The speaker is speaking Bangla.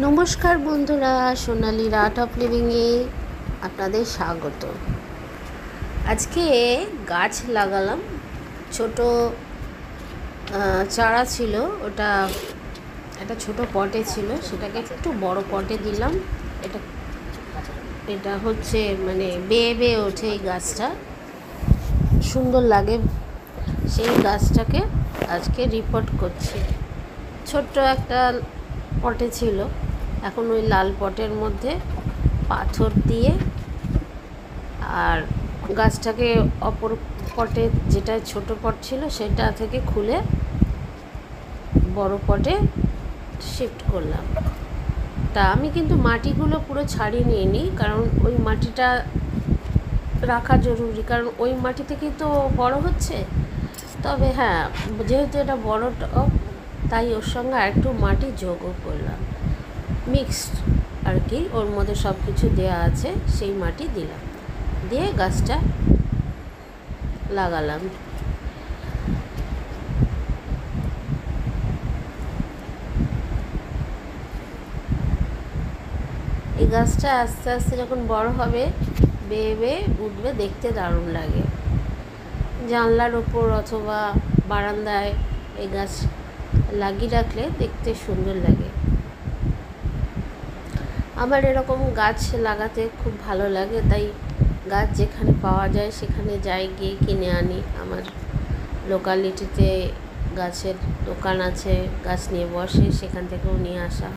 নমস্কার বন্ধুরা, সোনালির আর্ট অফ লিভিংয়ে আপনাদের স্বাগত। আজকে গাছ লাগালাম। ছোট চারা ছিল, ওটা একটা ছোট পটে ছিল, সেটাকে একটু বড় পটে দিলাম। এটা এটা হচ্ছে মানে বেয়ে বেয়ে ওঠে এই গাছটা, সুন্দর লাগে। সেই গাছটাকে আজকে রিপোর্ট করছি। ছোট্ট একটা পটে ছিল, এখন ওই লাল পটের মধ্যে পাথর দিয়ে আর গাছটাকে অপর পটে, যেটা ছোট পট ছিল সেটা থেকে খুলে বড় পটে শিফট করলাম। তা আমি কিন্তু মাটিগুলো পুরো ছাড়িয়ে নিইনি, কারণ ওই মাটিটা রাখা জরুরি, কারণ ওই মাটি থেকেই তো বড় হচ্ছে। তবে হ্যাঁ, যেহেতু এটা বড় টব, তাই ওর সঙ্গে আরেকটু মাটি যোগও করলাম, মিক্সড আর কি, ওর মধ্যে সব কিছু দেওয়া আছে, সেই মাটি দিলাম, দিয়ে গাছটা লাগালাম। এই গাছটা আস্তে আস্তে যখন বড় হবে, বেয়ে বেয়ে উঠবে, দেখতে দারুণ লাগে। জানলার ওপর অথবা বারান্দায় এই গাছ লাগিয়ে রাখলে দেখতে সুন্দর লাগে। আমার এরকম গাছ লাগাতে খুব ভালো লাগে, তাই গাছ যেখানে পাওয়া যায় সেখানে যাই, গিয়ে কিনে আনি। আমার লোকালিটিতে গাছের দোকান আছে, গাছ নিয়ে বসে, সেখান থেকেও নিয়ে আসা।